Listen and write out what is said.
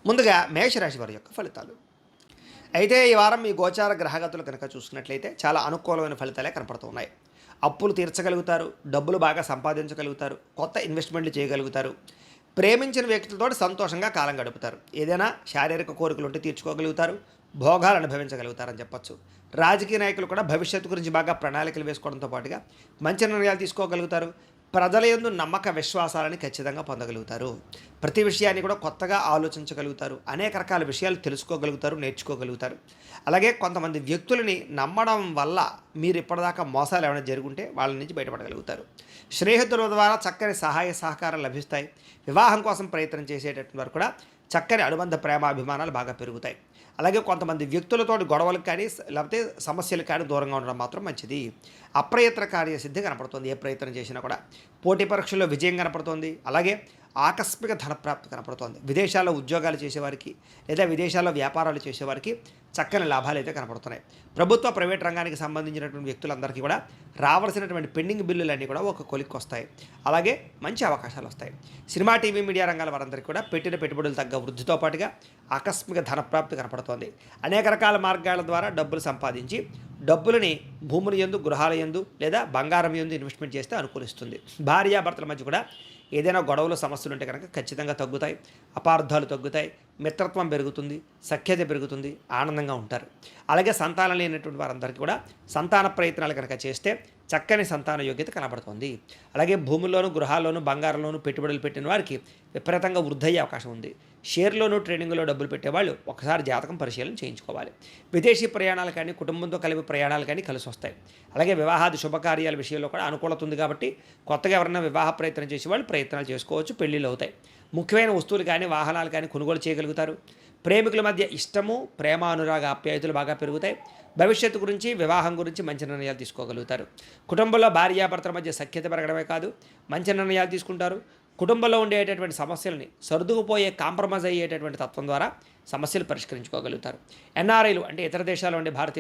ముందుగా మేషరాశి వారి యొక్క ఫలితాలు. అయితే ఈ వారం మీ గోచార గ్రహగతులు కనుక చూసుకున్నట్లయితే చాలా అనుకూలమైన ఫలితాలే కనపడుతున్నాయి. అప్పులు తీర్చగలుగుతారు, డబ్బులు బాగా సంపాదించగలుగుతారు, కొత్త ఇన్వెస్ట్మెంట్లు చేయగలుగుతారు, ప్రేమించిన వ్యక్తులతో సంతోషంగా కాలం గడుపుతారు, ఏదైనా శారీరక కోరికలు ఉంటే తీర్చుకోగలుగుతారు, భోగాలు అనుభవించగలుగుతారని చెప్పొచ్చు. రాజకీయ నాయకులు కూడా భవిష్యత్తు గురించి బాగా ప్రణాళికలు వేసుకోవడంతో పాటుగా మంచి నిర్ణయాలు తీసుకోగలుగుతారు. ప్రజల యందు నమ్మక విశ్వాసాలని ఖచ్చితంగా పొందగలుగుతారు. ప్రతి విషయాన్ని కూడా కొత్తగా ఆలోచించగలుగుతారు. అనేక రకాల విషయాలు తెలుసుకోగలుగుతారు, నేర్చుకోగలుగుతారు. అలాగే కొంతమంది వ్యక్తులని నమ్మడం వల్ల మీరు ఇప్పటిదాకా మోసాలు ఏమైనా జరుగుంటే వాళ్ళ నుంచి బయటపడగలుగుతారు. స్నేహితుల ద్వారా చక్కని సహాయ సహకారాలు లభిస్తాయి. వివాహం కోసం ప్రయత్నం చేసేటటువంటి వారు కూడా చక్కని అనుబంధ ప్రేమాభిమానాలు బాగా పెరుగుతాయి. అలాగే కొంతమంది వ్యక్తులతోటి గొడవలకు కానీ లేకపోతే సమస్యలకు కానీ దూరంగా ఉండడం మాత్రం మంచిది. అప్రయత్న కార్యసిద్ధి కనపడుతుంది. ఏ ప్రయత్నం చేసినా కూడా పోటీ పరీక్షల్లో విజయం కనపడుతుంది. అలాగే ఆకస్మిక ధనప్రాప్తి కనపడుతోంది. విదేశాల్లో ఉద్యోగాలు చేసేవారికి లేదా విదేశాల్లో వ్యాపారాలు చేసేవారికి చక్కని లాభాలు అయితే కనపడుతున్నాయి. ప్రభుత్వ ప్రైవేట్ రంగానికి సంబంధించినటువంటి వ్యక్తులందరికీ కూడా రావాల్సినటువంటి పెండింగ్ బిల్లులన్నీ కూడా ఒక కొలిక్కి వస్తాయి. అలాగే మంచి అవకాశాలు వస్తాయి. సినిమా, టీవీ, మీడియా రంగాల వారందరికీ కూడా పెట్టిన పెట్టుబడులు తగ్గ వృద్ధితో పాటుగా ఆకస్మిక ధనప్రాప్తి కనపడుతోంది. అనేక రకాల మార్గాల ద్వారా డబ్బులు సంపాదించి డబ్బులని భూముల యందు, గృహాల యందు లేదా బంగారం యందు ఇన్వెస్ట్మెంట్ చేస్తే అనుకూలిస్తుంది. భార్యాభర్తల మధ్య కూడా ఏదైనా గొడవలు సమస్యలు ఉంటే కనుక ఖచ్చితంగా తగ్గుతాయి. అపార్థాలు తగ్గుతాయి. మిత్రత్వం పెరుగుతుంది, సఖ్యత పెరుగుతుంది, ఆనందంగా ఉంటారు. అలాగే సంతానం లేనటువంటి వారందరికీ కూడా సంతాన ప్రయత్నాలు కనుక చేస్తే చక్కని సంతాన యోగ్యత కనబడుతుంది. అలాగే భూముల్లోనూ, గృహాల్లోనూ, బంగారంలోనూ పెట్టుబడులు పెట్టిన వారికి విపరీతంగా వృద్ధయ్యే అవకాశం ఉంది. షేర్లోనూ, ట్రేడింగ్లో డబ్బులు పెట్టేవాళ్ళు ఒకసారి జాతకం పరిశీలన చేయించుకోవాలి. విదేశీ ప్రయాణాలు కానీ, కుటుంబంతో కలిపి ప్రయాణాలు కానీ కలిసి వస్తాయి. అలాగే వివాహాది శుభకార్యాల విషయంలో కూడా అనుకూలత ఉంది కాబట్టి కొత్తగా ఎవరైనా వివాహ ప్రయత్నం చేసేవాళ్ళు ప్రయత్నాలు చేసుకోవచ్చు, పెళ్ళిళ్ళు అవుతాయి. ముఖ్యమైన వస్తువులు కానీ, వాహనాలు కానీ కొనుగోలు చేయగలుగుతారు. ప్రేమికుల మధ్య ఇష్టము, ప్రేమ, అనురాగ ఆప్యాయతలు బాగా పెరుగుతాయి. భవిష్యత్తు గురించి, వివాహం గురించి మంచి నిర్ణయాలు తీసుకోగలుగుతారు. కుటుంబంలో భార్యాభర్తల మధ్య సఖ్యత పెరగడమే కాదు, మంచి నిర్ణయాలు తీసుకుంటారు. కుటుంబంలో ఉండేటటువంటి సమస్యలని సర్దుకుపోయే, కాంప్రమైజ్ అయ్యేటటువంటి తత్వం ద్వారా సమస్యలు పరిష్కరించుకోగలుగుతారు. ఎన్ఆర్ఐలు అంటే ఇతర దేశాల్లో ఉండే భారతీయ